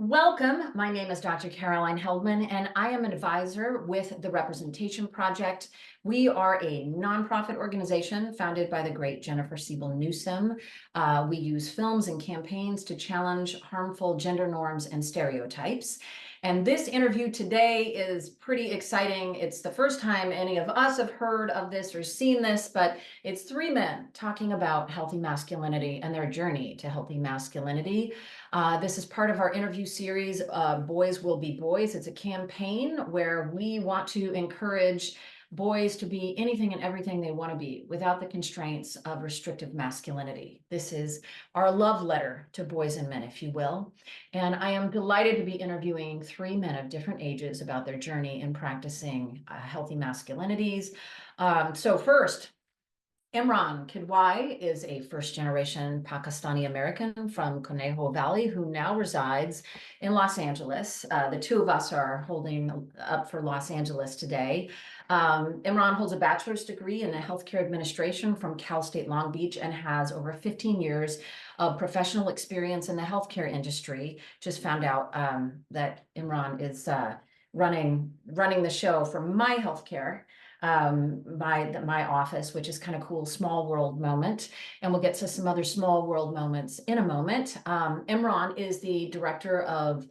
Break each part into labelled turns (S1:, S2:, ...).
S1: Welcome. My name is Dr. Caroline Heldman, and I am an advisor with the Representation Project. We are a nonprofit organization founded by the great Jennifer Siebel Newsom. We use films and campaigns to challenge harmful gender norms and stereotypes. And this interview today is pretty exciting. It's the first time any of us have heard of this or seen this, but it's three men talking about healthy masculinity and their journey to healthy masculinity. This is part of our interview series, Boys Will Be Boys. It's a campaign where we want to encourage boys to be anything and everything they want to be without the constraints of restrictive masculinity. This is our love letter to boys and men, if you will. And I am delighted to be interviewing three men of different ages about their journey in practicing healthy masculinities. So first, Imran Quidwai is a first-generation Pakistani-American from Conejo Valley who now resides in Los Angeles. The two of us are holding up for Los Angeles today. Imran holds a bachelor's degree in healthcare administration from Cal State Long Beach and has over 15 years of professional experience in the healthcare industry. Just found out that Imran is running the show for my healthcare. My office, which is kind of cool, small world moment. And we'll get to some other small world moments in a moment. Imran is the director of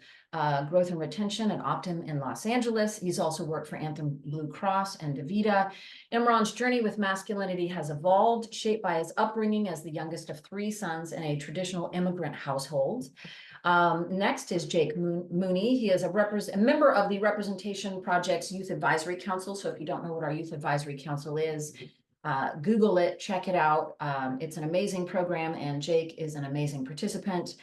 S1: growth and retention at Optum in Los Angeles. He's also worked for Anthem Blue Cross and DaVita. Imran's journey with masculinity has evolved, shaped by his upbringing as the youngest of three sons in a traditional immigrant household. Next is Jake Mooney. He is a member of the Representation Project's Youth Advisory Council. So if you don't know what our Youth Advisory Council is, Google it, check it out. It's an amazing program, and Jake is an amazing participant.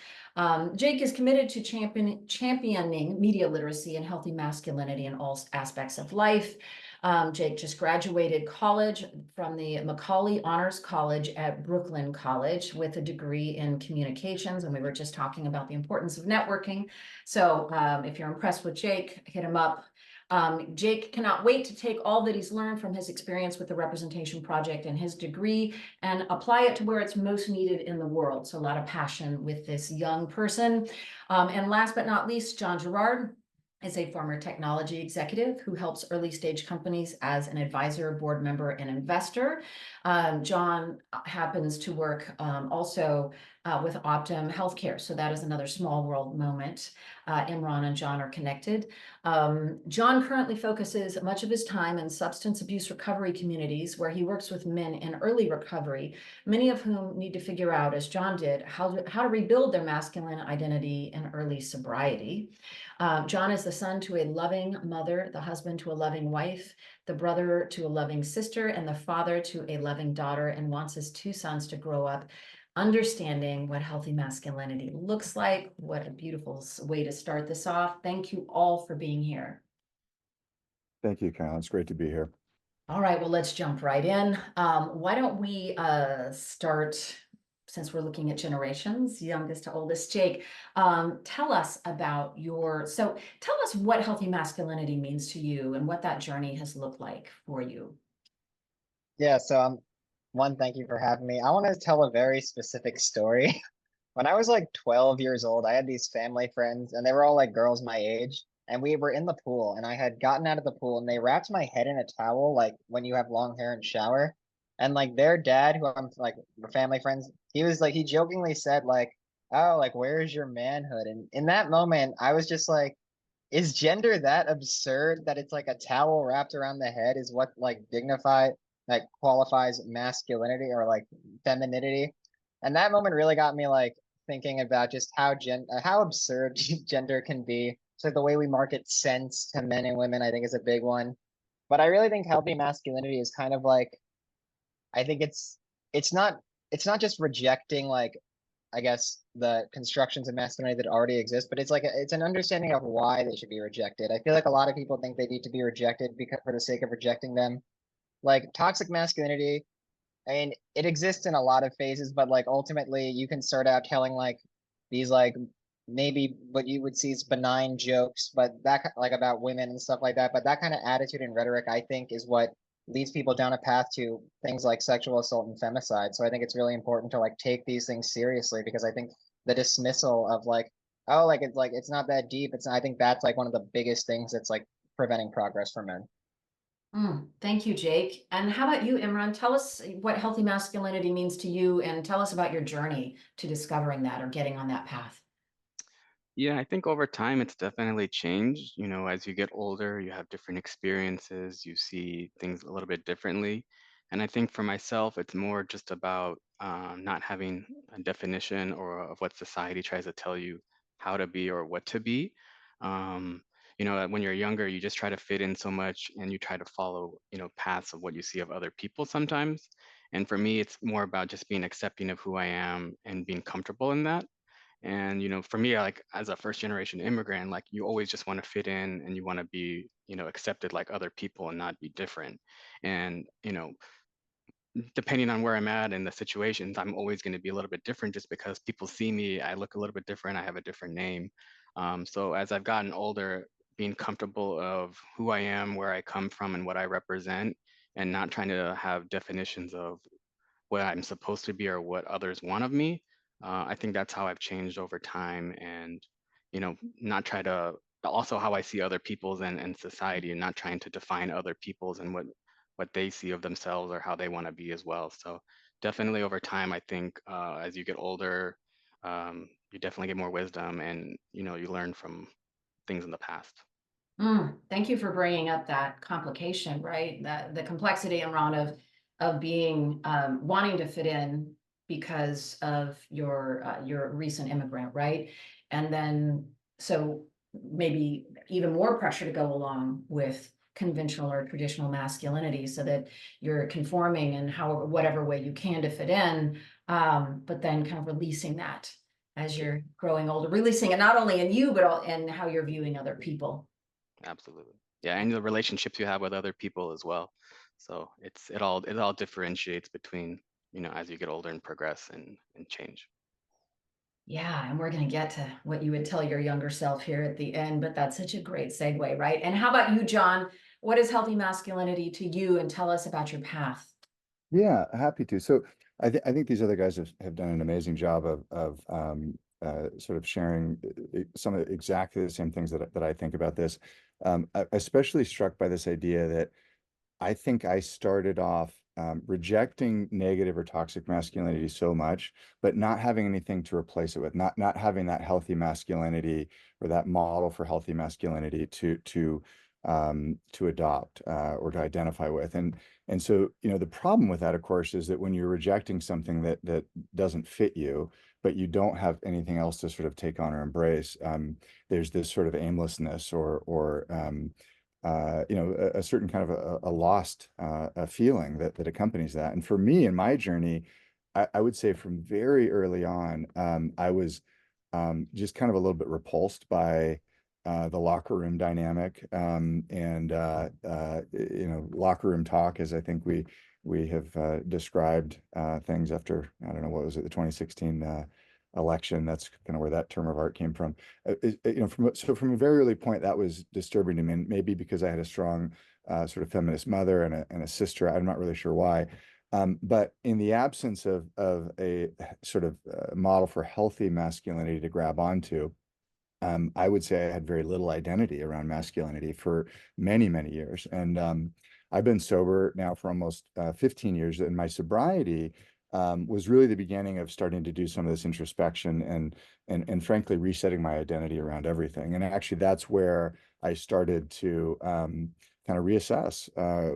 S1: Jake is committed to championing media literacy and healthy masculinity in all aspects of life. Jake just graduated college from the Macaulay Honors College at Brooklyn College with a degree in communications. And we were just talking about the importance of networking. So if you're impressed with Jake, hit him up. Jake cannot wait to take all that he's learned from his experience with the Representation Project and his degree and apply it to where it's most needed in the world. So a lot of passion with this young person. And last but not least, John Girard is a former technology executive who helps early stage companies as an advisor, board member, and investor. John happens to work also with Optum Healthcare. So that is another small world moment. Imran and John are connected. John currently focuses much of his time in substance abuse recovery communities where he works with men in early recovery, many of whom need to figure out, as John did, how to rebuild their masculine identity in early sobriety. John is the son to a loving mother, the husband to a loving wife, the brother to a loving sister, and the father to a loving daughter, and wants his two sons to grow up understanding what healthy masculinity looks like. What a beautiful way to start this off. Thank you all for being here.
S2: Thank you, Kyle. It's great to be here.
S1: All right, well, let's jump right in. Why don't we start, since we're looking at generations, youngest to oldest. Jake, tell us about tell us what healthy masculinity means to you and what that journey has looked like for you.
S3: Yeah, so thank you for having me. I want to tell a very specific story. When I was like 12 years old, I had these family friends, and they were all like girls my age, and we were in the pool, and I had gotten out of the pool, and they wrapped my head in a towel, like when you have long hair and shower. And like their dad, who I'm like, we're family friends, he jokingly said like, "Oh, like where's your manhood?" And in that moment, I was just like, is gender that absurd that it's like a towel wrapped around the head is what like qualifies masculinity or like femininity? And that moment really got me like thinking about just how absurd gender can be. So the way we market sense to men and women, I think, is a big one. But I really think healthy masculinity is kind of like, I think it's not just rejecting like, I guess, the constructions of masculinity that already exist, but it's an understanding of why they should be rejected. I feel like a lot of people think they need to be rejected because for the sake of rejecting them. Like toxic masculinity, I mean, it exists in a lot of phases, but like ultimately you can start out telling like these like maybe what you would see as benign jokes, but that like about women and stuff like that. But that kind of attitude and rhetoric, I think, is what leads people down a path to things like sexual assault and femicide. So I think it's really important to like take these things seriously, because I think the dismissal of like Oh, like it's not that deep. I think that's like one of the biggest things that's like preventing progress for men.
S1: Thank you, Jake. And how about you, Imran? Tell us what healthy masculinity means to you and tell us about your journey to discovering that or getting on that path.
S4: Yeah, I think over time it's definitely changed. You know, as you get older, you have different experiences, you see things a little bit differently. And I think for myself, it's more just about not having a definition or of what society tries to tell you how to be or what to be. Um, you know, when you're younger, you just try to fit in so much and you try to follow, you know, paths of what you see of other people sometimes. And for me, it's more about just being accepting of who I am and being comfortable in that. And, you know, for me, like as a first generation immigrant, like you always just want to fit in and you want to be, you know, accepted like other people and not be different. And, you know, depending on where I'm at in the situations, I'm always going to be a little bit different just because people see me, I look a little bit different, I have a different name. So as I've gotten older, being comfortable of who I am, where I come from, and what I represent, and not trying to have definitions of what I'm supposed to be or what others want of me. I think that's how I've changed over time, and you know, not try to also how I see other people's and society, and not trying to define other people's and what they see of themselves or how they want to be as well. So definitely over time, I think as you get older, you definitely get more wisdom, and you know, you learn from things in the past.
S1: Thank you for bringing up that complication, right? The complexity, Imran, of being wanting to fit in because of your recent immigrant, right? And then so maybe even more pressure to go along with conventional or traditional masculinity so that you're conforming in however whatever way you can to fit in, but then kind of releasing that as you're growing older, releasing it not only in you but all in how you're viewing other people.
S4: Absolutely. Yeah, and the relationships you have with other people as well. So it all differentiates between, you know, as you get older and progress and change.
S1: Yeah, and we're going to get to what you would tell your younger self here at the end, but that's such a great segue, right? And how about you, John? What is healthy masculinity to you? And tell us about your path.
S2: Yeah, happy to. So I think these other guys have done an amazing job of sort of sharing some of exactly the same things that I think about this. Especially struck by this idea that I think I started off rejecting negative or toxic masculinity so much, but not having anything to replace it with, not having that healthy masculinity or that model for healthy masculinity to adopt or to identify with. And so, you know, the problem with that, of course, is that when you're rejecting something that doesn't fit you, but you don't have anything else to sort of take on or embrace, there's this sort of aimlessness or you know, a certain kind of a lost a feeling that accompanies that. And for me in my journey, I would say from very early on, I was just kind of a little bit repulsed by the locker room dynamic and you know, locker room talk, as I think we have described things after, I don't know, what was it, the 2016 election. That's kind of where that term of art came from. You know, from a very early point, that was disturbing to me, and maybe because I had a strong sort of feminist mother and a sister. I'm not really sure why. But in the absence of a sort of model for healthy masculinity to grab onto, I would say I had very little identity around masculinity for many, many years. And I've been sober now for almost 15 years, and my sobriety was really the beginning of starting to do some of this introspection and frankly resetting my identity around everything. And actually, that's where I started to kind of reassess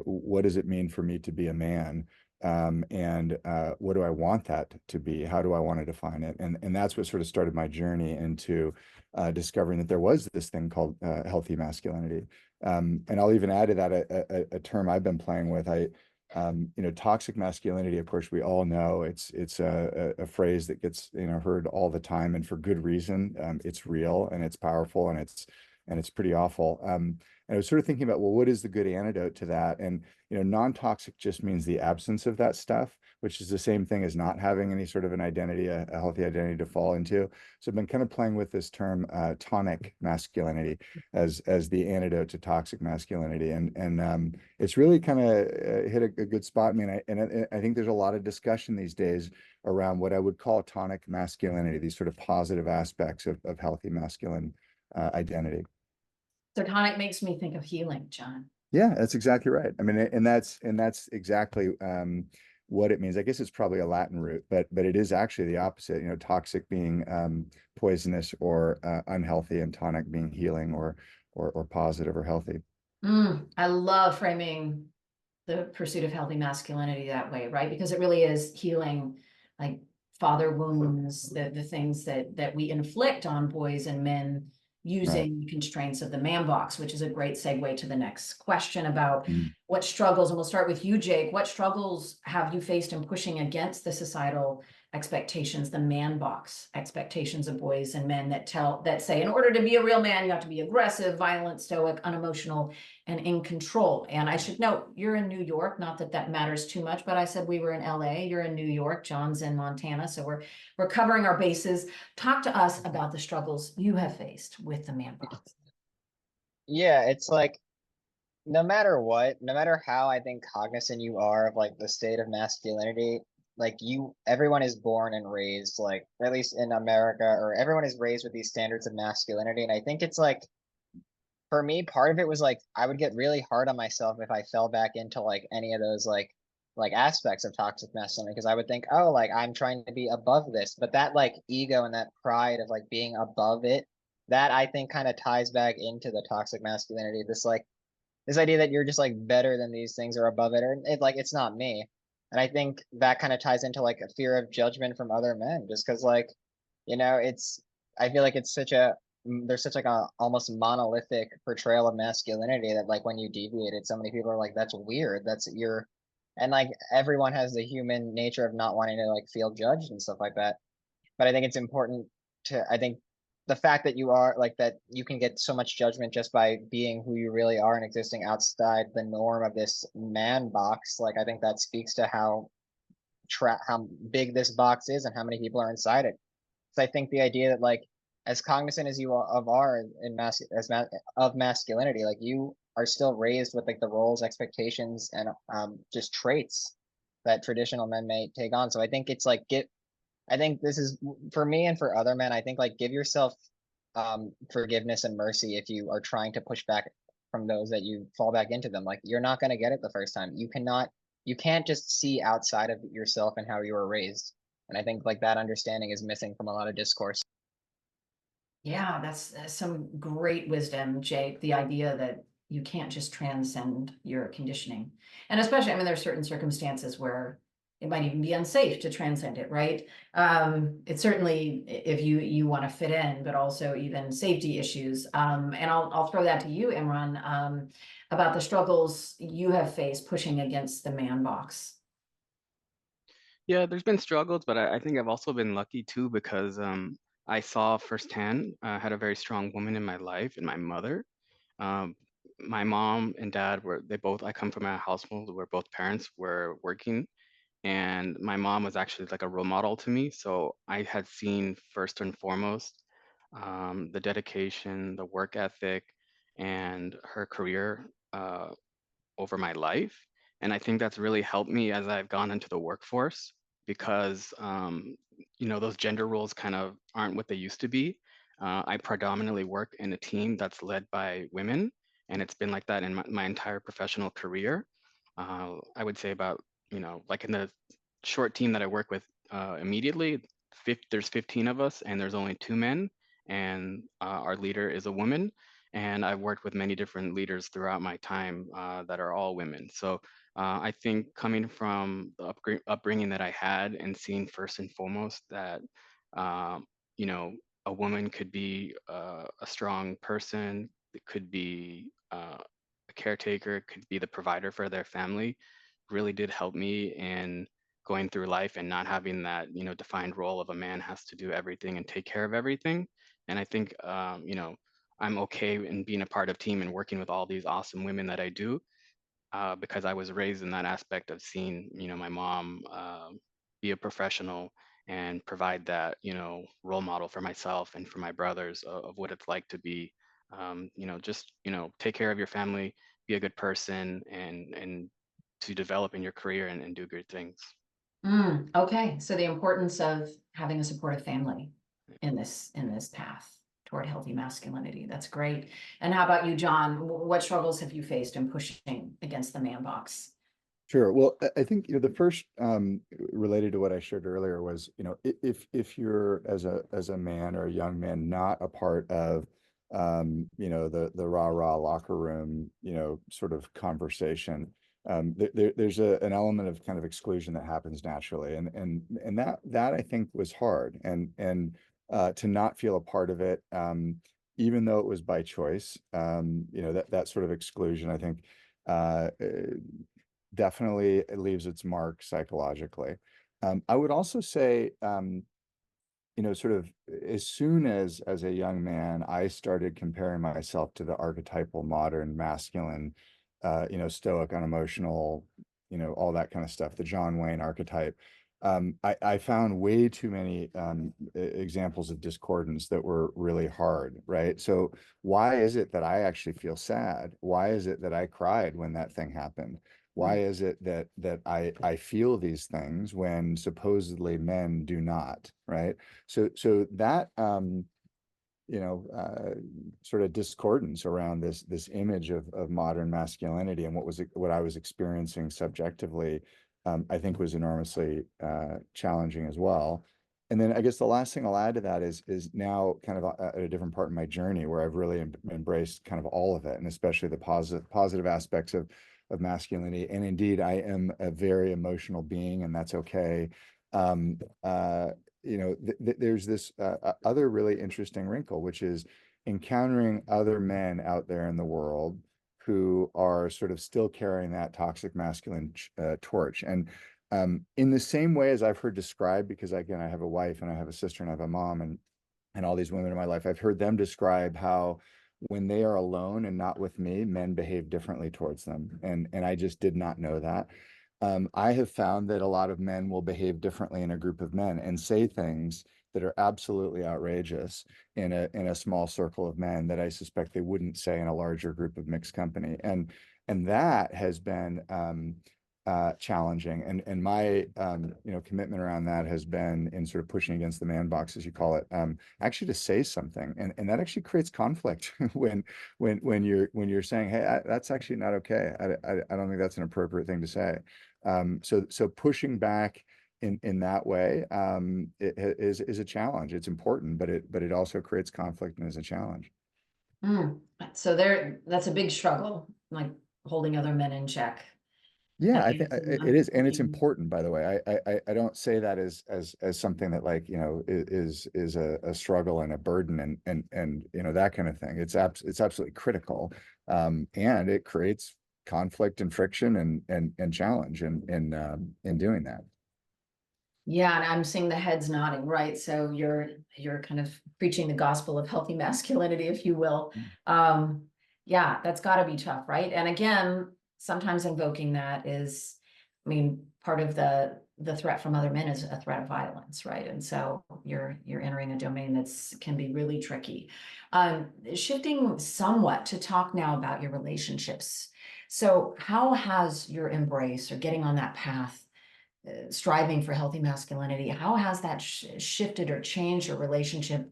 S2: what does it mean for me to be a man. And what do I want that to be? How do I want to define it? And that's what sort of started my journey into discovering that there was this thing called healthy masculinity. And I'll even add to that a term I've been playing with. You know, toxic masculinity, of course, we all know it's a phrase that gets, you know, heard all the time, and for good reason. It's real and it's powerful and it's pretty awful. And I was sort of thinking about, well, what is the good antidote to that? And, non-toxic just means the absence of that stuff, which is the same thing as not having any sort of an identity, a healthy identity to fall into. So I've been kind of playing with this term, tonic masculinity, as the antidote to toxic masculinity, and it's really kind of hit a good spot. I mean, I think there's a lot of discussion these days around what I would call tonic masculinity, these sort of positive aspects of healthy masculine identity.
S1: So tonic makes me think of healing, John.
S2: Yeah, that's exactly right. I mean, and that's exactly what it means. I guess it's probably a Latin root, but it is actually the opposite. Toxic being poisonous or unhealthy, and tonic being healing or positive or healthy.
S1: I love framing the pursuit of healthy masculinity that way, right? Because it really is healing, like father wounds, the things that we inflict on boys and men using the constraints of the man box, which is a great segue to the next question about what struggles, and we'll start with you, Jake. What struggles have you faced in pushing against the societal expectations, the man box expectations of boys and men that say, in order to be a real man, you have to be aggressive, violent, stoic, unemotional, and in control? And I should note, you're in New York, not that that matters too much, but I said we were in LA, you're in New York, John's in Montana, so we're covering our bases. Talk to us about the struggles you have faced with the man box.
S3: Yeah, it's like no matter what, no matter how I think cognizant you are of like the state of masculinity, like everyone is born and raised, like at least in America, or everyone is raised with these standards of masculinity. And I think it's like, for me, part of it was like I would get really hard on myself if I fell back into like any of those like aspects of toxic masculinity, because I would think, oh, like I'm trying to be above this. But that like ego and that pride of like being above it, that I think kind of ties back into the toxic masculinity. This idea that you're just like better than these things or above it, or it's not me. And I think that kind of ties into like a fear of judgment from other men, just because it's I feel like it's there's such like a almost monolithic portrayal of masculinity that like when you deviate it, so many people are like, that's weird, and like everyone has the human nature of not wanting to like feel judged and stuff like that. But I think it's important I think the fact that you are like that, you can get so much judgment just by being who you really are and existing outside the norm of this man box. Like I think that speaks to how big this box is and how many people are inside it. So I think the idea that like as cognizant as you are of masculinity, like you are still raised with like the roles, expectations, and just traits that traditional men may take on. So I think it's like I think this is for me and for other men. I think like give yourself forgiveness and mercy if you are trying to push back from those that you fall back into them. Like you're not going to get it the first time. You can't just see outside of yourself and how you were raised. And I think like that understanding is missing from a lot of discourse.
S1: Yeah, that's some great wisdom, Jake. The idea that you can't just transcend your conditioning. And especially, I mean, there's certain circumstances where it might even be unsafe to transcend it, right? It's certainly if you want to fit in, but also even safety issues. And I'll throw that to you, Imran, about the struggles you have faced pushing against the man box.
S4: Yeah, there's been struggles, but I think I've also been lucky too because I saw firsthand. I had a very strong woman in my life, and my mother. Um, my mom and dad I come from a household where both parents were working, and my mom was actually like a role model to me. So I had seen first and foremost the dedication, the work ethic, and her career over my life. And I think that's really helped me as I've gone into the workforce because, those gender roles kind of aren't what they used to be. I predominantly work in a team that's led by women, and it's been like that in my entire professional career. I would say about, like in the short team that I work with immediately, there's 15 of us, and there's only 2 men, and our leader is a woman. And I've worked with many different leaders throughout my time that are all women. So I think coming from the upbringing that I had and seeing first and foremost that, um, a woman could be a strong person, it could be a caretaker, could be the provider for their family, really did help me in going through life and not having that, defined role of a man has to do everything and take care of everything. And I think, I'm okay in being a part of team and working with all these awesome women that I do, because I was raised in that aspect of seeing, my mom be a professional and provide that, role model for myself and for my brothers of what it's like to be, just, take care of your family, be a good person, and to develop in your career and do good things.
S1: Okay, so the importance of having a supportive family in this path toward healthy masculinity. That's great. And how about you, John? What struggles have you faced in pushing against the man box?
S2: Sure. Well, I think, the first, related to what I shared earlier was, if you're as a man or a young man not a part of, the rah-rah locker room, sort of conversation, there's an element of kind of exclusion that happens naturally, and that I think was hard, and to not feel a part of it, even though it was by choice, that sort of exclusion, I think, definitely it leaves its mark psychologically. I would also say, sort of as soon as a young man, I started comparing myself to the archetypal modern masculine, stoic, unemotional, all that kind of stuff, the John Wayne archetype. I found way too many examples of discordance that were really hard, right? So why is it that I actually feel sad? Why is it that I cried when that thing happened? Why is it that I feel these things when supposedly men do not, right? So that sort of discordance around this image of modern masculinity and what I was experiencing subjectively, I think was enormously challenging as well. And then I guess the last thing I'll add to that is now kind of at a different part in my journey where I've really embraced kind of all of it, and especially the positive aspects of masculinity. And indeed, I am a very emotional being, and that's okay. Um, there's this other really interesting wrinkle, which is encountering other men out there in the world who are sort of still carrying that toxic masculine torch. And in the same way as I've heard described, because again, I have a wife and I have a sister and I have a mom and all these women in my life, I've heard them describe how when they are alone and not with me, men behave differently towards them. And I just did not know that. I have found that a lot of men will behave differently in a group of men and say things that are absolutely outrageous in a small circle of men that I suspect they wouldn't say in a larger group of mixed company. And that has been challenging. And my commitment around that has been in sort of pushing against the man box, as you call it, actually to say something. And that actually creates conflict when you're saying, hey, that's actually not okay. I don't think that's an appropriate thing to say. So pushing back in that way is a challenge. It's important, but it also creates conflict and is a challenge.
S1: So that's a big struggle, like holding other men in check.
S2: Yeah, I
S1: Having
S2: think
S1: some
S2: it is, and it's
S1: understanding.
S2: important, by the way. I don't say that as something that, like, is a struggle and a burden and that kind of thing. It's absolutely critical, and it creates conflict and friction and challenge in doing that.
S1: Yeah, and I'm seeing the heads nodding, right? So you're kind of preaching the gospel of healthy masculinity, if you will. Yeah, that's got to be tough, right? And again, sometimes invoking that is, I mean, part of the threat from other men is a threat of violence, right? And so you're entering a domain that's can be really tricky. Shifting somewhat to talk now about your relationships. So how has your embrace or getting on that path, striving for healthy masculinity, how has that shifted or changed your relationship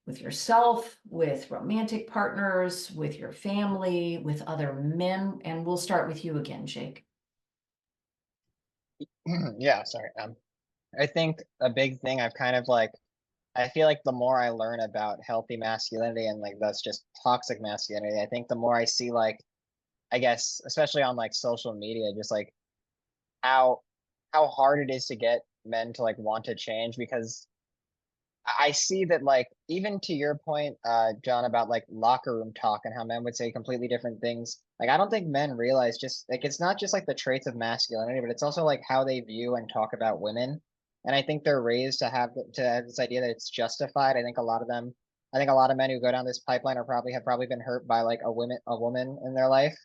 S1: with yourself, with romantic partners, with your family, with other men? And we'll start with you again, Jake.
S3: Yeah, sorry. I think a big thing I've kind of like, I feel like the more I learn about healthy masculinity and like that's just toxic masculinity, I think the more I see like, I guess, especially on like social media, just like how how hard it is to get men to like want to change because I see that like even to your point, John, about like locker room talk and how men would say completely different things. Like I don't think men realize just like it's not just like the traits of masculinity, but it's also like how they view and talk about women. And I think they're raised to have this idea that it's justified. I think a lot of them I think a lot of men who go down this pipeline are probably been hurt by like a woman in their life.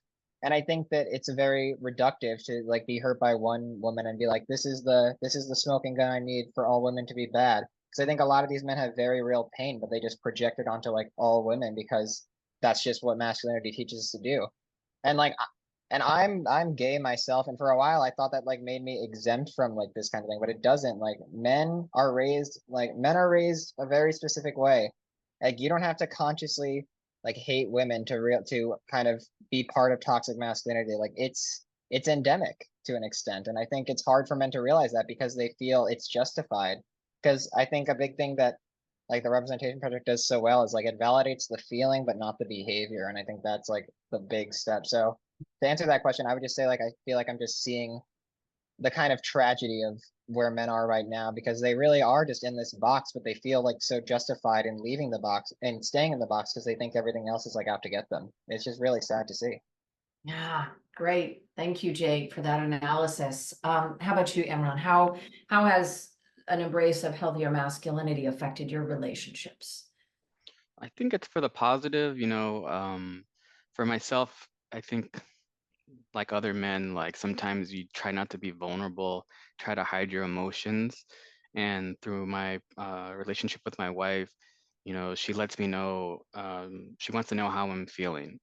S3: And I think that it's a very reductive to like be hurt by one woman and be like, this is the smoking gun I need for all women to be bad. Because I think a lot of these men have very real pain, but they just project it onto like all women because that's just what masculinity teaches us to do. And like and I'm gay myself, and for a while I thought that like made me exempt from like this kind of thing, but it doesn't. Like men are raised a very specific way. Like you don't have to consciously like hate women to kind of be part of toxic masculinity. Like it's endemic to an extent. And I think it's hard for men to realize that because they feel it's justified. Because I think a big thing that like the representation project does so well is like it validates the feeling but not the behavior. And I think that's like the big step. So to answer that question, I would just say like I feel like I'm just seeing the kind of tragedy of where men are right now because they really are just in this box, but they feel like so justified in leaving the box and staying in the box because they think everything else is like out to get them. It's just really sad to see.
S1: Yeah, great. Thank you, Jake, for that analysis. How about you, Imran? How has an embrace of healthier masculinity affected your relationships?
S4: I think it's for the positive, for myself, I think like other men, like sometimes you try not to be vulnerable, try to hide your emotions. And through my relationship with my wife, she lets me know, she wants to know how I'm feeling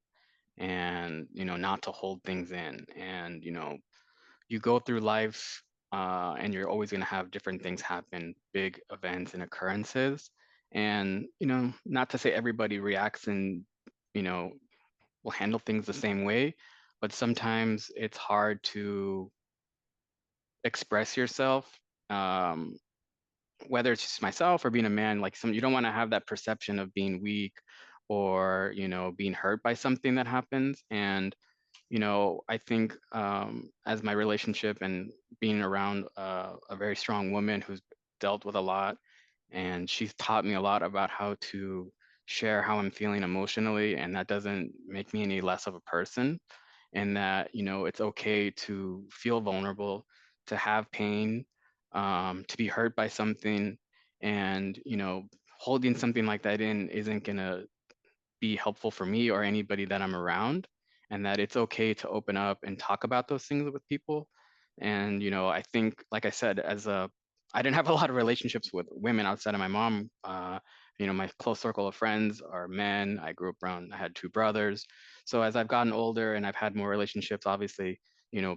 S4: and, not to hold things in. And, you go through life and you're always going to have different things happen, big events and occurrences. And, not to say everybody reacts and, you know, will handle things the same way, but sometimes it's hard to express yourself. Um, whether it's just myself or being a man, like you don't want to have that perception of being weak or, being hurt by something that happens. And I think as my relationship and being around a very strong woman who's dealt with a lot, and she's taught me a lot about how to share how I'm feeling emotionally, and that doesn't make me any less of a person, and that, it's okay to feel vulnerable, to have pain, to be hurt by something, and, holding something like that in isn't gonna be helpful for me or anybody that I'm around, and that it's okay to open up and talk about those things with people. And, I think, like I said, I didn't have a lot of relationships with women outside of my mom. My close circle of friends are men. I grew up around, I had two brothers. So as I've gotten older and I've had more relationships, obviously, you know,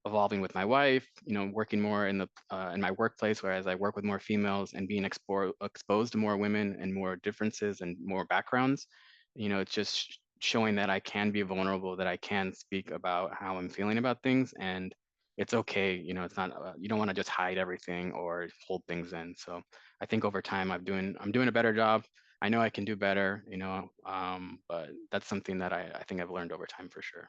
S4: evolving with my wife, working more in my workplace, whereas I work with more females and being exposed to more women and more differences and more backgrounds, it's just showing that I can be vulnerable, that I can speak about how I'm feeling about things, and it's okay. It's not, you don't want to just hide everything or hold things in. So I think over time I'm doing a better job. I know I can do better, but that's something that I think I've learned over time for sure.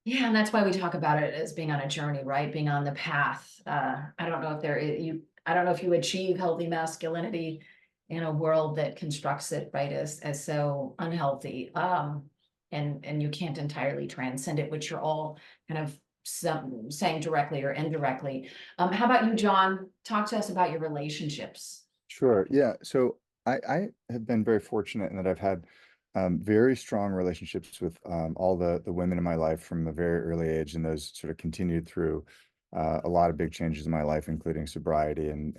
S1: Yeah, and that's why we talk about it as being on a journey, right? Being on the path. I don't know if I don't know if you achieve healthy masculinity in a world that constructs it, right, as so unhealthy. And you can't entirely transcend it, which you're all kind of saying directly or indirectly. How about you, John? Talk to us about your relationships.
S2: Sure. Yeah. So I have been very fortunate in that I've had very strong relationships with all the women in my life from a very early age, and those sort of continued through a lot of big changes in my life, including sobriety and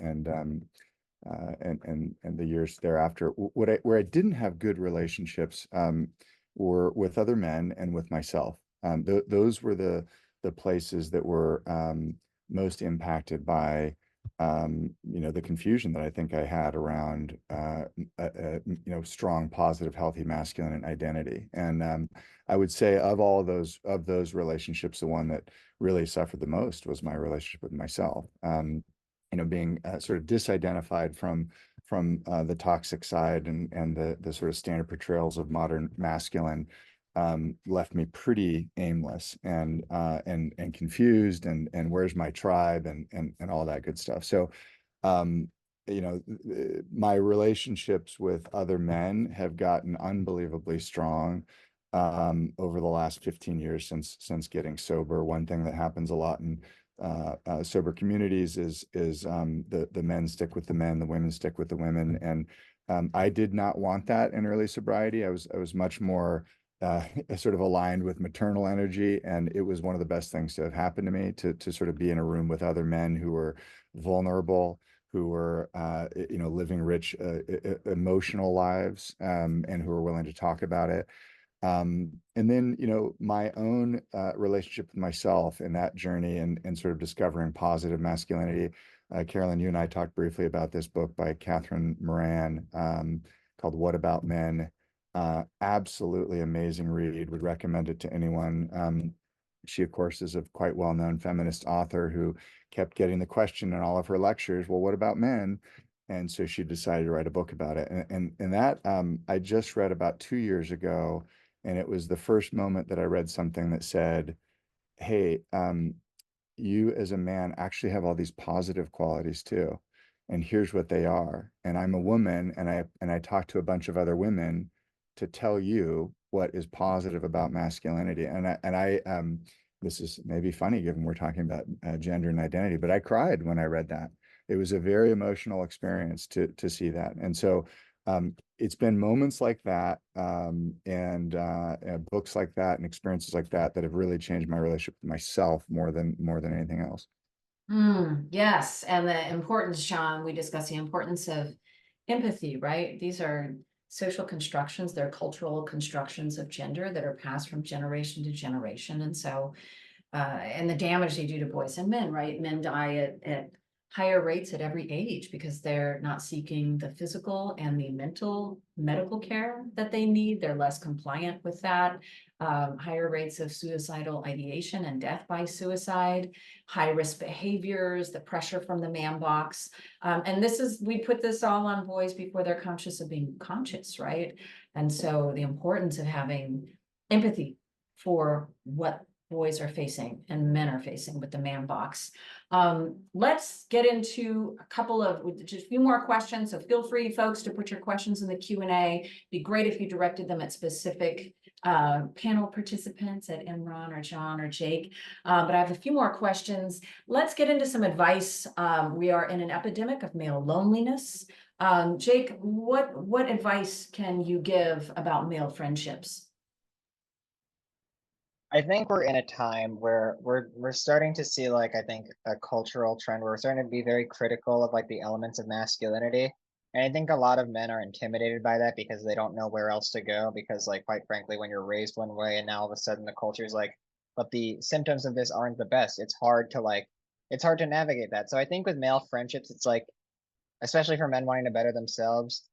S2: the years thereafter. Where I didn't have good relationships were with other men and with myself. Those were the places that were most impacted by the confusion that I think I had around strong, positive, healthy, masculine identity. And I would say of all of those relationships, the one that really suffered the most was my relationship with myself. Being sort of disidentified from the toxic side and the sort of standard portrayals of modern masculine left me pretty aimless and confused and where's my tribe and all that good stuff. So my relationships with other men have gotten unbelievably strong over the last 15 years since getting sober. One thing that happens a lot in sober communities is the men stick with the men, the women stick with the women, and I did not want that in early sobriety. I was much more sort of aligned with maternal energy, and it was one of the best things to have happened to me to sort of be in a room with other men who were vulnerable, who were living rich emotional lives, and who were willing to talk about it. And then, my own relationship with myself in that journey and sort of discovering positive masculinity. Carolyn, you and I talked briefly about this book by Catherine Moran, called What About Men? Absolutely amazing read. Would recommend it to anyone. She, of course, is a quite well-known feminist author who kept getting the question in all of her lectures, well, what about men? And so she decided to write a book about it. And that I just read about 2 years ago. And it was the first moment that I read something that said, hey, you as a man actually have all these positive qualities too. And here's what they are. And I'm a woman, and I talk to a bunch of other women to tell you what is positive about masculinity. And I this is maybe funny given we're talking about gender and identity, but I cried when I read that. It was a very emotional experience to see that. And so it's been moments like that, and books like that and experiences like that have really changed my relationship with myself more than anything else.
S1: Yes, and the importance, Sean, we discussed the importance of empathy, right? These are social constructions, they're cultural constructions of gender that are passed from generation to generation. And so, and the damage they do to boys and men, right? Men die at higher rates at every age because they're not seeking the physical and the mental medical care that they need. They're less compliant with that. Higher rates of suicidal ideation and death by suicide, high risk behaviors, the pressure from the man box. And we put this all on boys before they're conscious of being conscious, right? And so the importance of having empathy for what boys are facing and men are facing with the man box. Let's get into just a few more questions. So feel free, folks, to put your questions in the Q&A. It'd be great if you directed them at specific panel participants, at Imran or John or Jake. But I have a few more questions. Let's get into some advice. We are in an epidemic of male loneliness. Jake, what advice can you give about male friendships?
S3: I think we're in a time where we're starting to see, like, I think a cultural trend where we're starting to be very critical of like the elements of masculinity. And I think a lot of men are intimidated by that because they don't know where else to go, because like quite frankly, when you're raised one way and now all of a sudden the culture is like, but the symptoms of this aren't the best. It's hard to navigate that. So I think with male friendships, it's like, especially for men wanting to better themselves,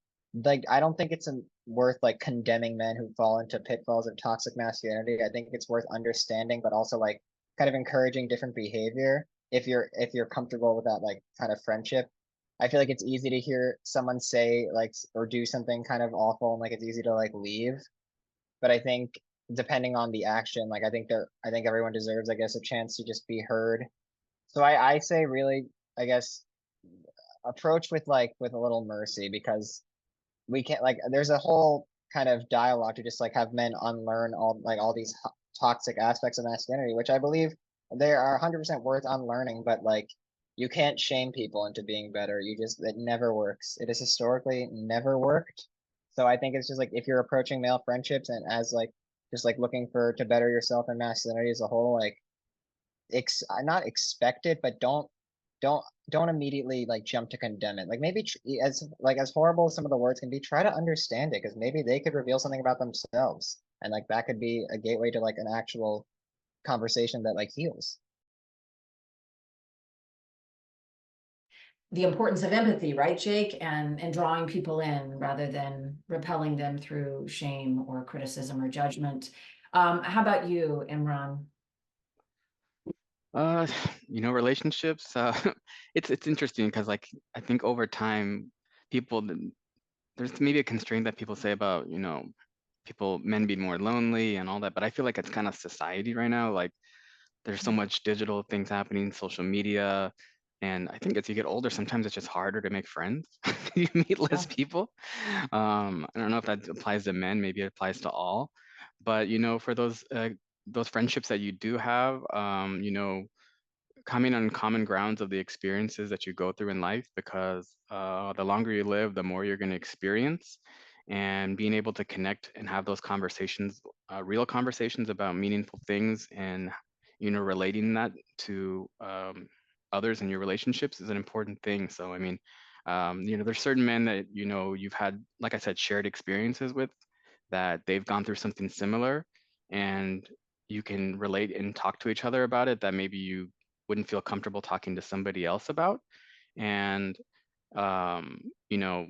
S3: like I don't think it's worth like condemning men who fall into pitfalls of toxic masculinity. I think it's worth understanding, but also like kind of encouraging different behavior if you're comfortable with that like kind of friendship. I feel like it's easy to hear someone say like or do something kind of awful, and like it's easy to like leave. But I think depending on the action, like I think everyone deserves, I guess, a chance to just be heard. So I say really, I guess, approach with a little mercy, because we can't, like, there's a whole kind of dialogue to just like have men unlearn all these toxic aspects of masculinity, which I believe they are 100% worth unlearning. But like, you can't shame people into being better. It never works. It has historically never worked. So I think it's just like, if you're approaching male friendships and as like just like looking to better yourself and masculinity as a whole, like not expect it, but don't don't immediately like jump to condemn it. Like maybe as horrible as some of the words can be, try to understand it, because maybe they could reveal something about themselves, and like that could be a gateway to like an actual conversation that like heals.
S1: The importance of empathy, right, Jake? And drawing people in rather than repelling them through shame or criticism or judgment. How about you, Imran?
S4: Uh, relationships, it's interesting because like I think over time, there's maybe a constraint that people say about, men being more lonely and all that, but I feel like it's kind of society right now. Like there's so much digital things happening, social media, and I think as you get older, sometimes it's just harder to make friends. You meet less people. I don't know if that applies to men, maybe it applies to all, but for those friendships that you do have, coming on common grounds of the experiences that you go through in life, because the longer you live, the more you're going to experience, and being able to connect and have those conversations, real conversations about meaningful things, and relating that to others in your relationships is an important thing. So I mean, there's certain men that you've had, like I said, shared experiences with, that they've gone through something similar, and you can relate and talk to each other about it, that maybe you wouldn't feel comfortable talking to somebody else about. And um, you know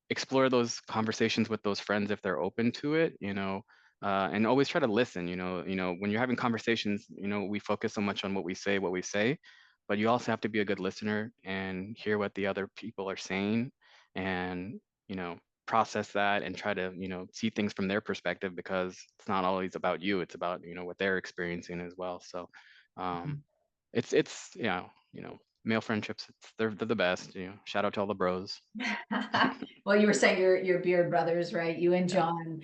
S4: explore those conversations with those friends if they're open to it, and always try to listen. When you're having conversations, we focus so much on what we say, but you also have to be a good listener and hear what the other people are saying, and process that, and try to see things from their perspective, because it's not always about you, it's about what they're experiencing as well. So it's male friendships, they're the best. Shout out to all the bros.
S1: Well, you were saying your beard brothers, right? You and John.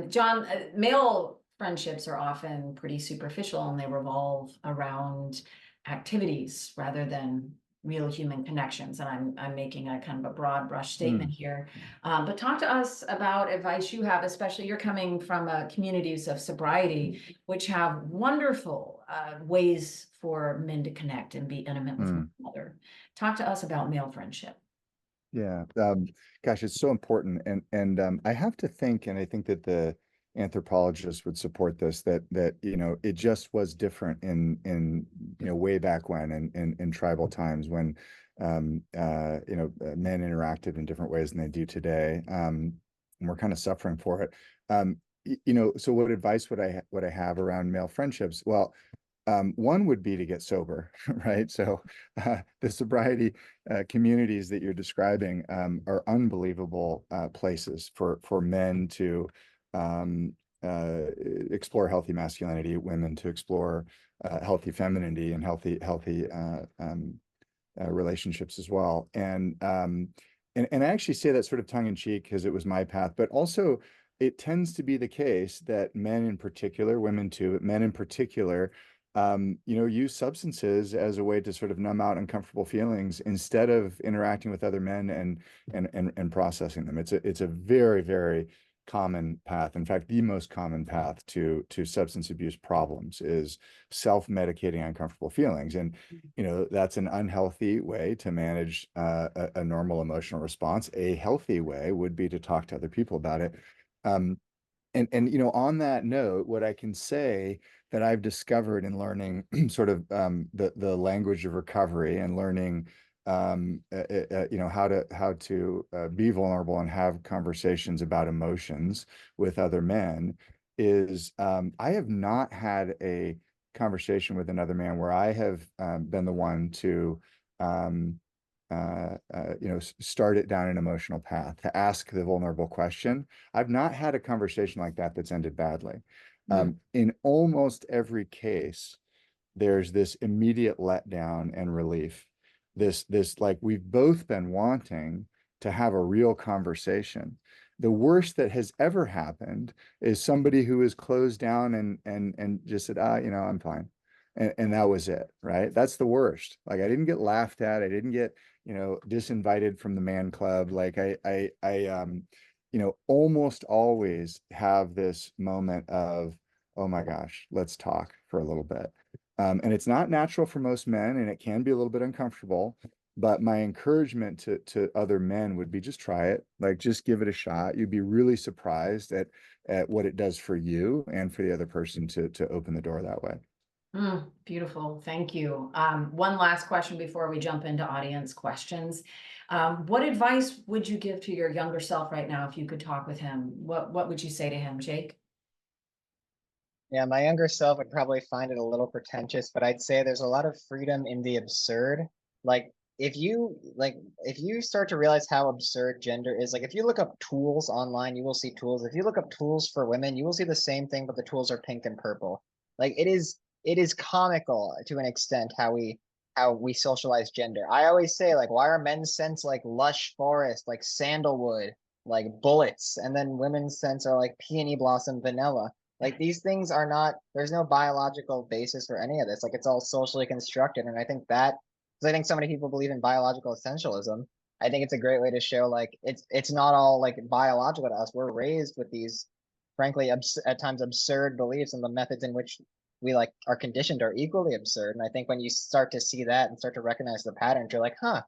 S1: John, male friendships are often pretty superficial, and they revolve around activities rather than real human connections. And I'm making a kind of a broad brush statement here. But talk to us about advice you have, especially you're coming from communities of sobriety, which have wonderful ways for men to connect and be intimate with one another. Talk to us about male friendship.
S2: Yeah, gosh, it's so important, and I have to think, and I think that the anthropologists would support this, that it just was different in way back when, in tribal times, when men interacted in different ways than they do today, and we're kind of suffering for it. So what advice would I have around male friendships? Well, one would be to get sober, right? So the sobriety communities that you're describing are unbelievable places for men to explore healthy masculinity, women to explore healthy femininity, and healthy relationships as well. And I actually say that sort of tongue in cheek, because it was my path, but also it tends to be the case that men in particular, women too, but men in particular, use substances as a way to sort of numb out uncomfortable feelings instead of interacting with other men and processing them. It's a very, very common path. In fact, the most common path to substance abuse problems is self-medicating uncomfortable feelings. And, that's an unhealthy way to manage a normal emotional response. A healthy way would be to talk to other people about it. And on that note, what I can say that I've discovered in learning sort of the language of recovery, and learning how to be vulnerable and have conversations about emotions with other men, is I have not had a conversation with another man where I have been the one to start it down an emotional path, to ask the vulnerable question. I've not had a conversation like that that's ended badly. In almost every case, there's this immediate letdown and relief. This like, we've both been wanting to have a real conversation. The worst that has ever happened is somebody who is closed down and just said, I'm fine. And that was it, right? That's the worst. Like, I didn't get laughed at. I didn't get, disinvited from the man club. Like I almost always have this moment of, oh my gosh, let's talk for a little bit. And it's not natural for most men, and it can be a little bit uncomfortable. But my encouragement to other men would be, just try it. Like, just give it a shot. You'd be really surprised at what it does for you and for the other person to open the door that way.
S1: Beautiful. Thank you. One last question before we jump into audience questions. What advice would you give to your younger self right now if you could talk with him? What would you say to him, Jake?
S3: Yeah, my younger self would probably find it a little pretentious, but I'd say there's a lot of freedom in the absurd. Like, if you start to realize how absurd gender is, like if you look up tools online, you will see tools. If you look up tools for women, you will see the same thing, but the tools are pink and purple. Like, it is comical to an extent how we socialize gender. I always say, like, why are men's scents like lush forest, like sandalwood, like bullets, and then women's scents are like peony blossom vanilla? Like these things are not, there's no biological basis for any of this. Like it's all socially constructed. And I think that, because I think so many people believe in biological essentialism. I think it's a great way to show like it's not all like biological to us. We're raised with these, frankly, at times absurd beliefs, and the methods in which we like are conditioned are equally absurd. And I think when you start to see that and start to recognize the patterns, you're like, huh,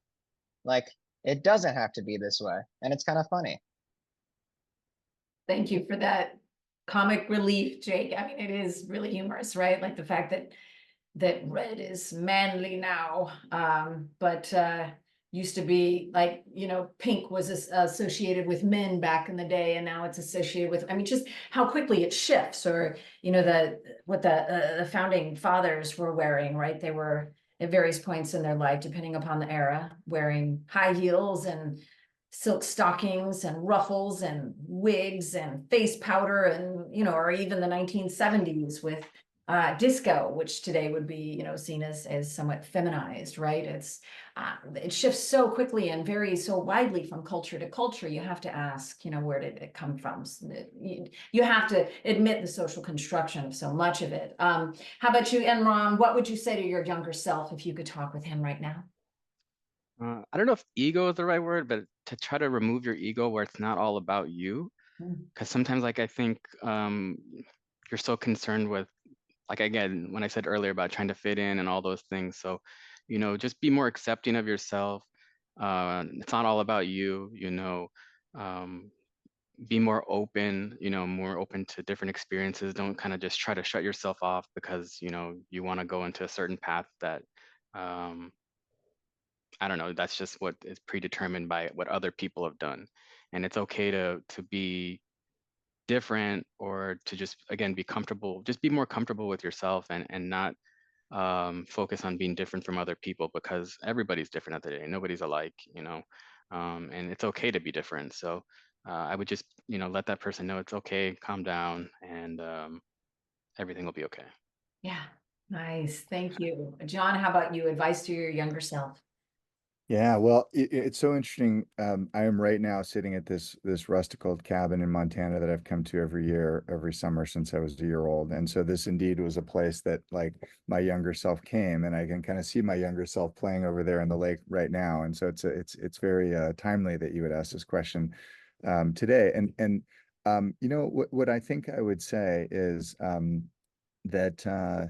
S3: like it doesn't have to be this way. And it's kind of funny.
S1: Thank you for that comic relief, Jake. I mean, it is really humorous, right? Like the fact that red is manly now, but used to be like, you know, pink was associated with men back in the day, and now it's associated with, I mean, just how quickly it shifts. Or, you know, what the founding fathers were wearing, right? They were at various points in their life, depending upon the era, wearing high heels and silk stockings and ruffles and wigs and face powder, and, you know, or even the 1970s with disco, which today would be, you know, seen as somewhat feminized, right? It shifts so quickly and varies so widely from culture to culture. You have to ask, you know, where did it come from? You have to admit the social construction of so much of it. How about you, Enron? What would you say to your younger self if you could talk with him right now?
S4: I don't know if ego is the right word, but to try to remove your ego where it's not all about you.
S1: Mm.
S4: Because sometimes, like, I think you're so concerned with, like, again, when I said earlier about trying to fit in and all those things. So, you know, just be more accepting of yourself. It's not all about you, you know. Be more open, you know, more open to different experiences. Don't kind of just try to shut yourself off because, you know, you want to go into a certain path that um, I don't know, that's just what is predetermined by what other people have done. And it's okay to be different, or to just, again, be comfortable, just be more comfortable with yourself, and not focus on being different from other people, because everybody's different at the day. Nobody's alike, you know, and it's okay to be different. So I would just, you know, let that person know it's okay, calm down, and everything will be okay.
S1: Yeah, nice. Thank you. John, how about you? Advice to your younger self?
S2: Yeah, well, it's so interesting. I am right now sitting at this rustic old cabin in Montana that I've come to every year, every summer since I was a year old. And so this indeed was a place that like my younger self came, and I can kind of see my younger self playing over there in the lake right now. And so it's very timely that you would ask this question today. And you know what I think I would say is that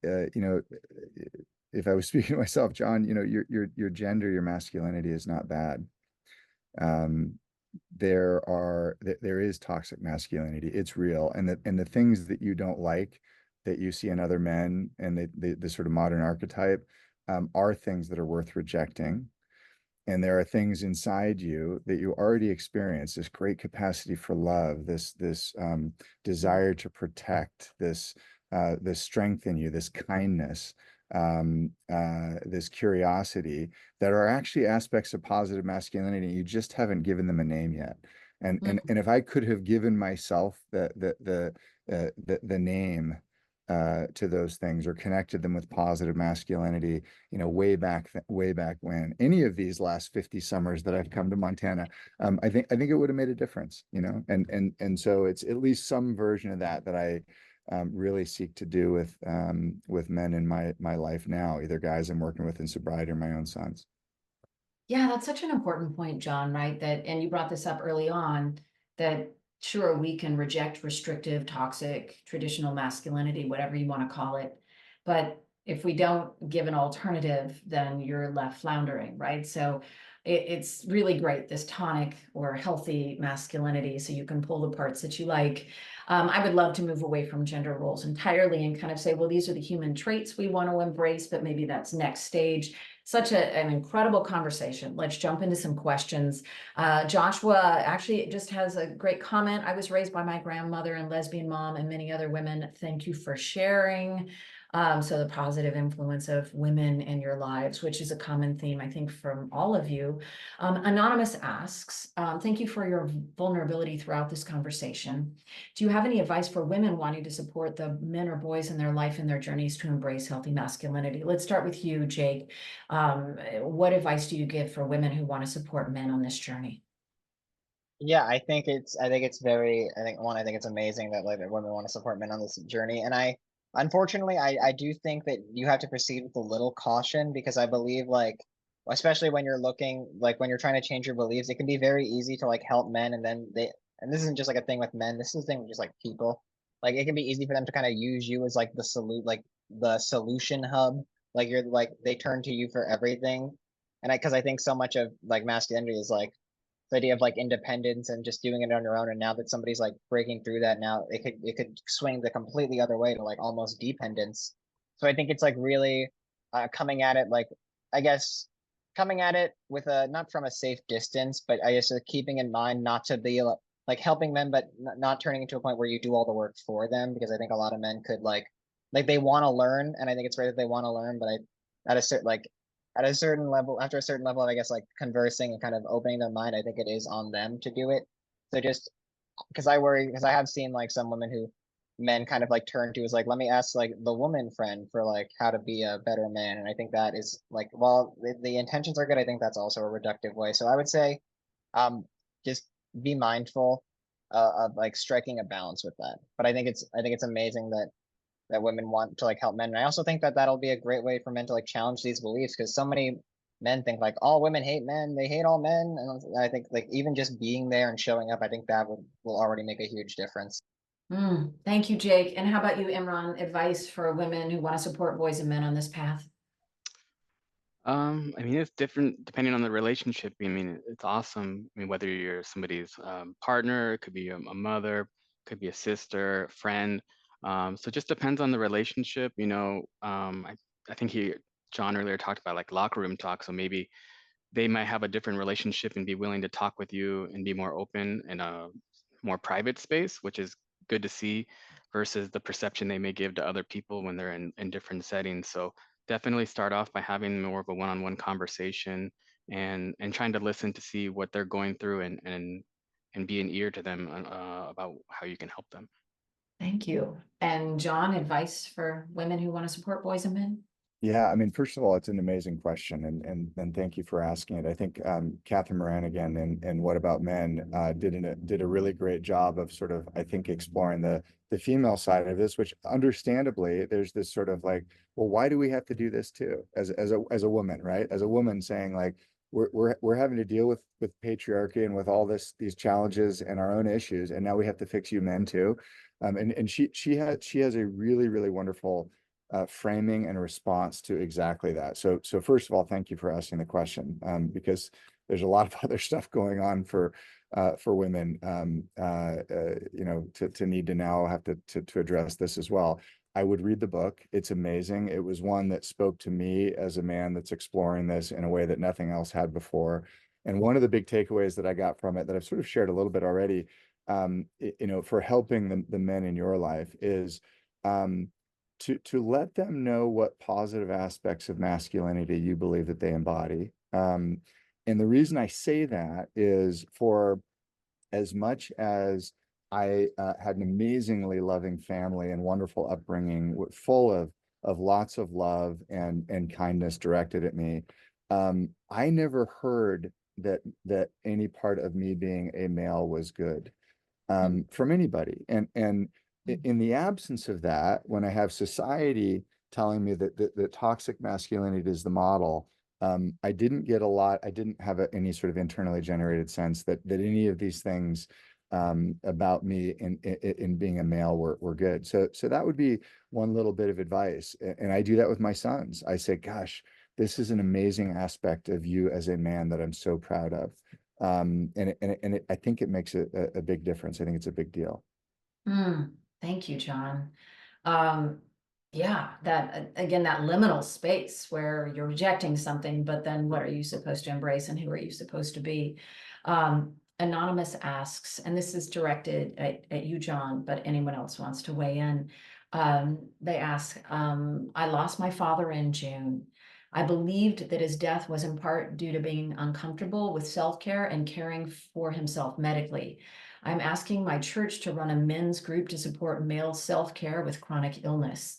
S2: you know, if I was speaking to myself, John, you know, your gender, your masculinity is not bad. Um, there is toxic masculinity. It's real, and the things that you don't like that you see in other men, and the sort of modern archetype, are things that are worth rejecting. And there are things inside you that you already experience, this great capacity for love, this desire to protect, this strength in you, this kindness, this curiosity, that are actually aspects of positive masculinity. You just haven't given them a name yet. And if I could have given myself the name to those things, or connected them with positive masculinity, you know, way back when, any of these last 50 summers that I've come to Montana, I think it would have made a difference, you know. And so it's at least some version of that I really seek to do with men in my life now, either guys I'm working with in sobriety or my own sons.
S1: Yeah, that's such an important point, John, right? And you brought this up early on, that sure, we can reject restrictive, toxic, traditional masculinity, whatever you want to call it. But if we don't give an alternative, then you're left floundering, right? So it's really great, this tonic or healthy masculinity, so you can pull the parts that you like. I would love to move away from gender roles entirely and kind of say, well, these are the human traits we want to embrace, but maybe that's next stage. Such an incredible conversation. Let's jump into some questions. Joshua actually just has a great comment. I was raised by my grandmother and lesbian mom and many other women. Thank you for sharing. So the positive influence of women in your lives, which is a common theme, I think, from all of you. Anonymous asks, thank you for your vulnerability throughout this conversation. Do you have any advice for women wanting to support the men or boys in their life and their journeys to embrace healthy masculinity? Let's start with you, Jake. What advice do you give for women who want to support men on this journey?
S3: Yeah, I think it's amazing that like that women want to support men on this journey. And unfortunately, I do think that you have to proceed with a little caution because I believe like, especially when you're looking, like when you're trying to change your beliefs, it can be very easy to like help men and this isn't just like a thing with men, this is a thing with just like people. Like it can be easy for them to kind of use you as like like the solution hub. Like you're like, they turn to you for everything. Because I think so much of like masculinity is like, the idea of like independence and just doing it on your own. And now that somebody's like breaking through that, now it could swing the completely other way to like almost dependence. So I think it's like really coming at it like, I guess, coming at it with a not from a safe distance, but I guess keeping in mind not to be like helping them, but not turning into a point where you do all the work for them. Because I think a lot of men could like they want to learn, and I think it's great that they want to learn, but at a certain like at a certain level, after a certain level of, I guess, like conversing and kind of opening their mind, I think it is on them to do it. So just because I worry, because I have seen like some women who men kind of like turn to is like, let me ask like the woman friend for like how to be a better man. And I think that is like, while the intentions are good, I think that's also a reductive way. So I would say, just be mindful of like striking a balance with that. But I think it's amazing that women want to like help men. And I also think that that'll be a great way for men to like challenge these beliefs because so many men think like all women hate men, they hate all men. And I think like even just being there and showing up, I think that will already make a huge difference.
S1: Thank you, Jake. And how about you, Imran? Advice for women who want to support boys and men on this path?
S4: I mean, it's different depending on the relationship. I mean, it's awesome. I mean, whether you're somebody's partner, it could be a mother, could be a sister, friend. So it just depends on the relationship. I think John earlier talked about like locker room talk. So maybe they might have a different relationship and be willing to talk with you and be more open in a more private space, which is good to see versus the perception they may give to other people when they're in different settings. So definitely start off by having more of a one-on-one conversation and trying to listen to see what they're going through and be an ear to them about how you can help them.
S1: Thank you. And John, advice for women who want to support boys and men?
S2: Yeah, I mean, first of all, it's an amazing question, and thank you for asking it. I think Catherine Moran again and What About Men did a really great job of sort of, I think, exploring the female side of this, which understandably there's this sort of like, well, why do we have to do this too as a woman, right? As a woman saying like we're having to deal with patriarchy and with all these challenges and our own issues, and now we have to fix you men too. And she has a really wonderful framing and response to exactly that. So first of all, thank you for asking the question, because there's a lot of other stuff going on for women, to need to now have to address this as well. I would read the book. It's amazing. It was one that spoke to me as a man that's exploring this in a way that nothing else had before. And one of the big takeaways that I got from it that I've sort of shared a little bit already, for helping the men in your life is, to let them know what positive aspects of masculinity you believe that they embody. And the reason I say that is, for as much as I had an amazingly loving family and wonderful upbringing, full of lots of love and kindness directed at me, I never heard that any part of me being a male was good, from anybody. And in the absence of that, when I have society telling me that toxic masculinity is the model, I didn't get a lot. I didn't have any sort of internally generated sense that any of these things about me in being a male were good. So that would be one little bit of advice. And I do that with my sons. I say, gosh, this is an amazing aspect of you as a man that I'm so proud of. I think it makes a big difference. I think it's a big deal.
S1: Thank you, John. Yeah, that again, that liminal space where you're rejecting something, but then what are you supposed to embrace and who are you supposed to be? Anonymous asks, and this is directed at you, John, but anyone else wants to weigh in. They ask, I lost my father in June. I believed that his death was in part due to being uncomfortable with self-care and caring for himself medically. I'm asking my church to run a men's group to support male self-care with chronic illness.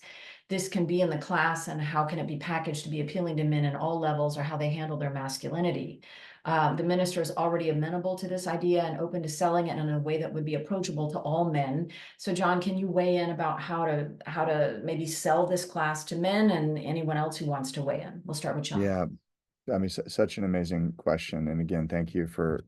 S1: This can be in the class, and how can it be packaged to be appealing to men in all levels or how they handle their masculinity? The minister is already amenable to this idea and open to selling it in a way that would be approachable to all men. So John, can you weigh in about how to maybe sell this class to men and anyone else who wants to weigh in? We'll start with John.
S2: Yeah, I mean, such an amazing question. And again, thank you for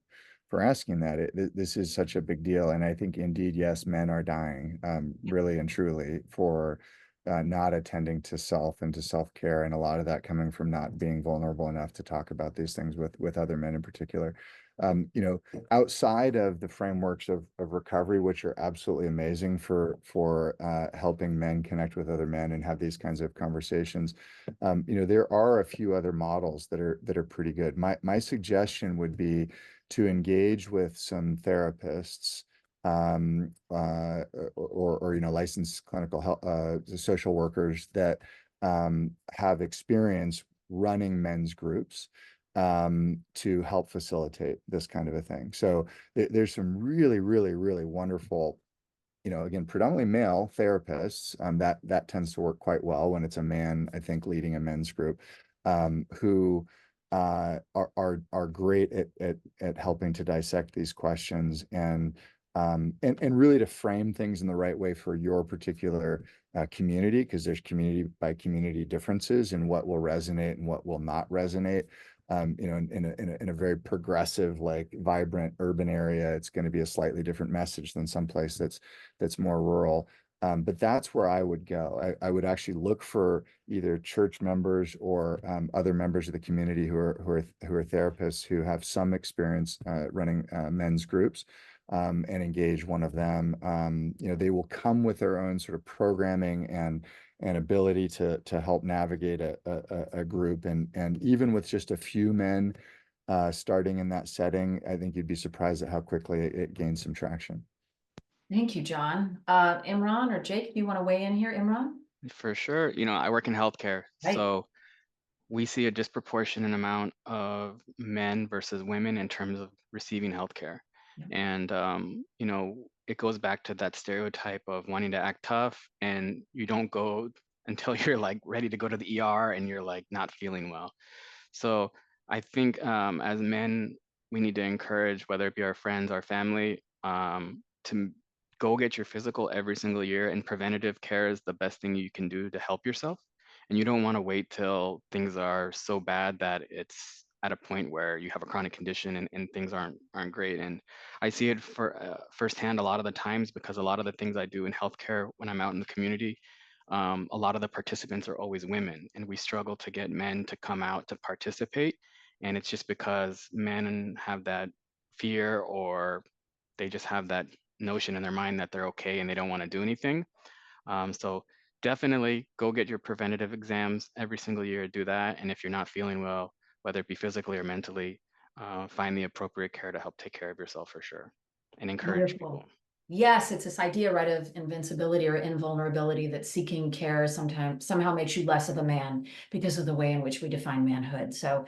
S2: asking that. This is such a big deal. And I think indeed, yes, men are dying, really and truly, for not attending to self and to self-care, and a lot of that coming from not being vulnerable enough to talk about these things with other men in particular. You know, outside of the frameworks of recovery, which are absolutely amazing for helping men connect with other men and have these kinds of conversations, you know, there are a few other models that are pretty good. My suggestion would be to engage with some therapists, or you know, licensed clinical health, social workers that have experience running men's groups, to help facilitate this kind of a thing. So there's some really, really, really wonderful, you know, again, predominantly male therapists, that tends to work quite well when it's a man, I think, leading a men's group, who are great at helping to dissect these questions and really to frame things in the right way for your particular community, because there's community by community differences in what will resonate and what will not resonate. You know, in a very progressive, like vibrant urban area, it's going to be a slightly different message than someplace that's more rural. But that's where I would go. I would actually look for either church members or other members of the community who are therapists who have some experience running men's groups, and engage one of them. You know, they will come with their own sort of programming and ability to help navigate a group, and even with just a few men starting in that setting, I think you'd be surprised at how quickly it gains some traction.
S1: Thank you, John. Imran or Jake, do you want to weigh in here? Imran?
S4: For sure. You know, I work in healthcare,
S1: Right.
S4: so we see a disproportionate amount of men versus women in terms of receiving healthcare.
S1: Yeah.
S4: And you know, it goes back to that stereotype of wanting to act tough, and you don't go until you're like ready to go to the ER and you're like not feeling well. So I think as men, we need to encourage, whether it be our friends, our family, to go get your physical every single year. And preventative care is the best thing you can do to help yourself. And you don't want to wait till things are so bad that it's at a point where you have a chronic condition and things aren't great. And I see it for firsthand a lot of the times, because a lot of the things I do in healthcare when I'm out in the community, a lot of the participants are always women, and we struggle to get men to come out to participate. And it's just because men have that fear, or they just have that notion in their mind that they're okay and they don't want to do anything. So definitely go get your preventative exams every single year, do that. And if you're not feeling well, whether it be physically or mentally, find the appropriate care to help take care of yourself for sure, and encourage
S1: Wonderful.
S4: people.
S1: Yes, it's this idea, right, of invincibility or invulnerability, that seeking care sometimes somehow makes you less of a man because of the way in which we define manhood. So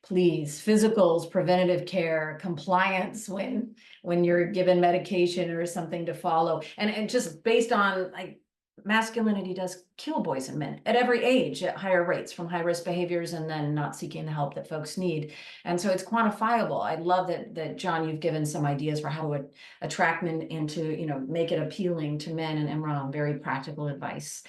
S1: please, physicals, preventative care, compliance when you're given medication or something to follow. And just based on, like, masculinity does kill boys and men at every age at higher rates from high-risk behaviors and then not seeking the help that folks need. And so it's quantifiable. I love that John, you've given some ideas for how to attract men into, you know, make it appealing to men, and Imran, very practical advice.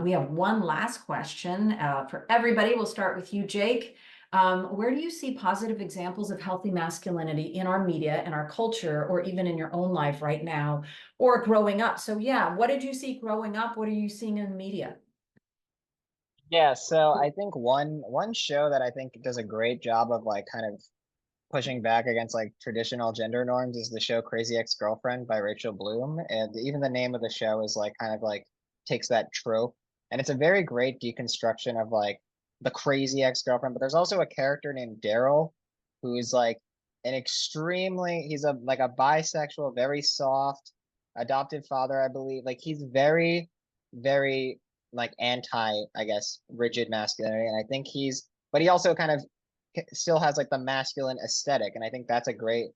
S1: We have one last question for everybody. We'll start with you, Jake. Where do you see positive examples of healthy masculinity in our media and our culture, or even in your own life right now, or growing up? So yeah, what did you see growing up? What are you seeing in the media?
S3: Yeah, so I think one show that I think does a great job of like kind of pushing back against like traditional gender norms is the show Crazy Ex-Girlfriend by Rachel Bloom. And even the name of the show is like kind of like takes that trope. And it's a very great deconstruction of like the crazy ex-girlfriend. But there's also a character named Daryl who is like an extremely, he's a like a bisexual, very soft adopted father, I believe. Like he's very, very like anti, I guess, rigid masculinity. And I think but he also kind of still has like the masculine aesthetic, and I think that's a great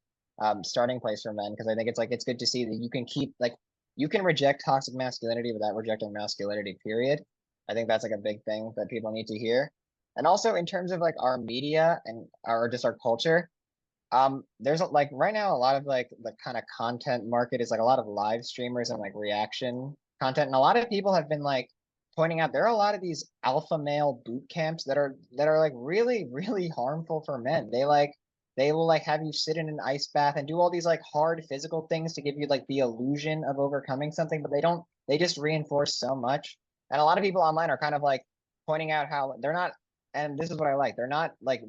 S3: starting place for men, because I think it's like it's good to see that you can keep like you can reject toxic masculinity without rejecting masculinity, period. I think that's like a big thing that people need to hear. And also in terms of like our media and our just our culture, There's like right now a lot of like the kind of content market is like a lot of live streamers and like reaction content, and a lot of people have been like pointing out there are a lot of these alpha male boot camps that are like really really harmful for men. They will like have you sit in an ice bath and do all these like hard physical things to give you like the illusion of overcoming something, but they just reinforce so much. And a lot of people online are kind of like pointing out how they're not, and this is what I like, they're not like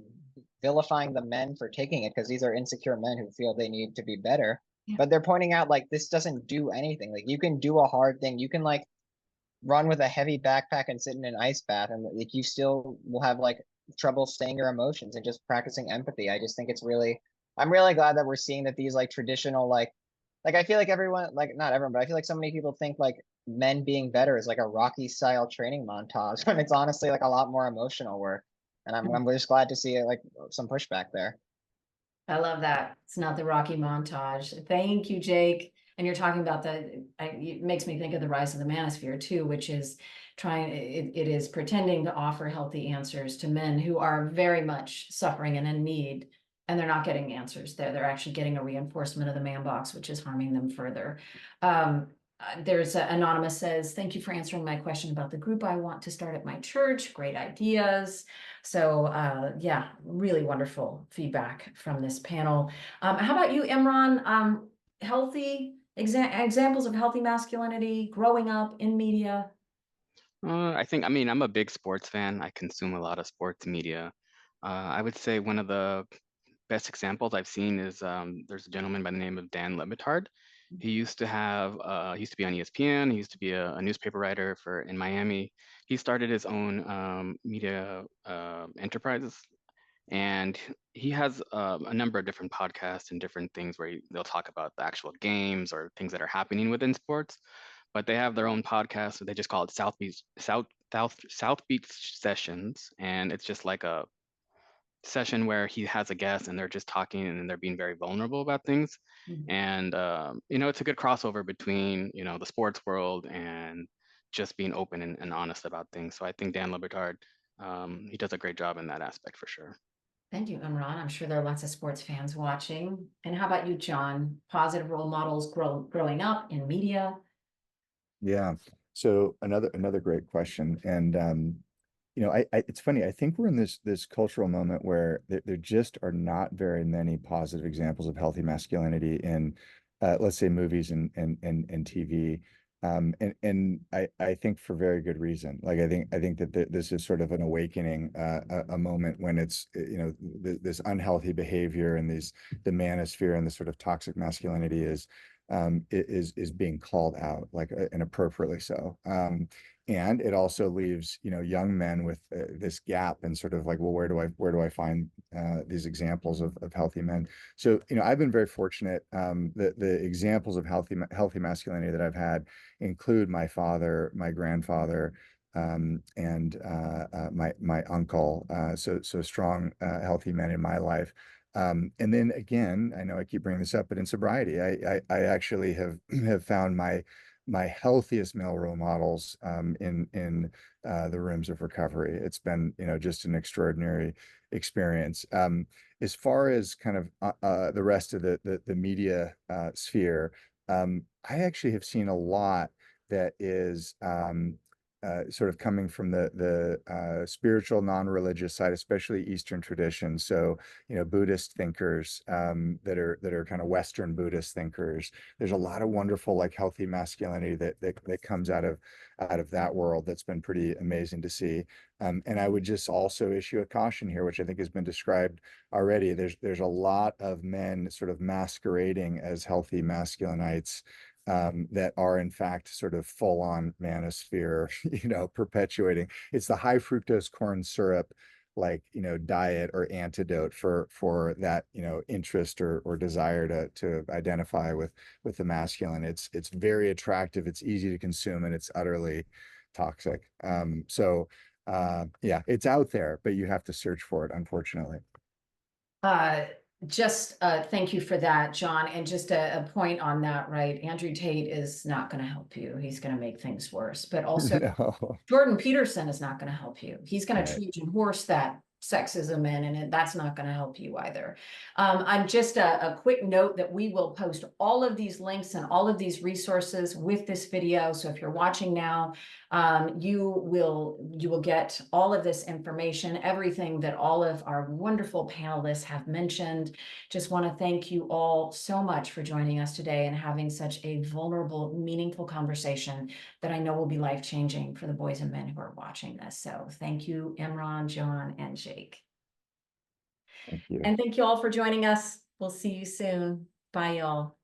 S3: vilifying the men for taking it because these are insecure men who feel they need to be better.
S1: Yeah.
S3: But they're pointing out like this doesn't do anything. Like you can do a hard thing. You can like run with a heavy backpack and sit in an ice bath, and like you still will have like trouble staying your emotions and just practicing empathy. I just think I'm really glad that we're seeing that these like traditional like I feel like everyone, like not everyone, but I feel like so many people think like men being better is like a Rocky style training montage when it's honestly like a lot more emotional work. And I'm just glad to see like some pushback there.
S1: I love that. It's not the Rocky montage. Thank you, Jake. And you're talking about it makes me think of the rise of the manosphere too, which is it is pretending to offer healthy answers to men who are very much suffering and in need, and they're not getting answers there. They're actually getting a reinforcement of the man box, which is harming them further. There's Anonymous says, thank you for answering my question about the group I want to start at my church. Great ideas. So yeah, really wonderful feedback from this panel. How about you, Imran? Healthy examples of healthy masculinity growing up in media?
S4: I mean, I'm a big sports fan. I consume a lot of sports media. I would say one of the best examples I've seen is there's a gentleman by the name of Dan Le Batard. He used to be on ESPN. He used to be a newspaper writer in Miami. He started his own media enterprises, and he has a number of different podcasts and different things where they'll talk about the actual games or things that are happening within sports. But they have their own podcast, so they just call it South Beach Sessions, and it's just like a session where he has a guest and they're just talking and they're being very vulnerable about things.
S1: Mhm.
S4: And it's a good crossover between the sports world and just being open and honest about things. So I think Dan Le Batard, he does a great job in that aspect for sure.
S1: Thank you, Imran. I'm sure there are lots of sports fans watching. And how about you, John? Positive role models growing up in media?
S2: Yeah. So another great question. And it's funny. I think we're in this cultural moment where there just are not very many positive examples of healthy masculinity in, let's say, movies and TV. And I think for very good reason. Like I think that this is sort of an awakening, a moment when it's this unhealthy behavior and the manosphere and the sort of toxic masculinity is being called out, like, and appropriately so. And it also leaves young men with this gap and sort of like, well, where do I find these examples of healthy men? So I've been very fortunate. The examples of healthy masculinity that I've had include my father, my grandfather, and my uncle. So strong, healthy men in my life. And then again, I know I keep bringing this up, but in sobriety, I actually have found my healthiest male role models in the rooms of recovery. It's been just an extraordinary experience. As far as kind of the rest of the media sphere, I actually have seen a lot that is sort of coming from the spiritual, non-religious side, especially Eastern traditions. So, Buddhist thinkers that are kind of Western Buddhist thinkers. There's a lot of wonderful, like, healthy masculinity that comes out of that world that's been pretty amazing to see. And I would just also issue a caution here, which I think has been described already. There's a lot of men sort of masquerading as healthy masculinites that are in fact sort of full on manosphere, perpetuating. It's the high fructose corn syrup, like, diet or antidote for that, interest or desire to identify with the masculine. It's very attractive, it's easy to consume, and it's utterly toxic. So yeah, it's out there, but you have to search for it, unfortunately.
S1: Thank you for that, John. And just a point on that, right? Andrew Tate is not going to help you. He's going to make things worse. But also,
S2: No.
S1: Jordan Peterson is not going to help you. He's going to
S2: Right.
S1: Trojan horse that sexism in, and that's not going to help you either. I'm just a quick note that we will post all of these links and all of these resources with this video. So if you're watching now, you will get all of this information, everything that all of our wonderful panelists have mentioned. Just want to thank you all so much for joining us today and having such a vulnerable, meaningful conversation that I know will be life-changing for the boys and men who are watching this. So thank you, Imran, John, and Jake.
S2: Thank you.
S1: And thank you all for joining us. We'll see you soon. Bye, y'all.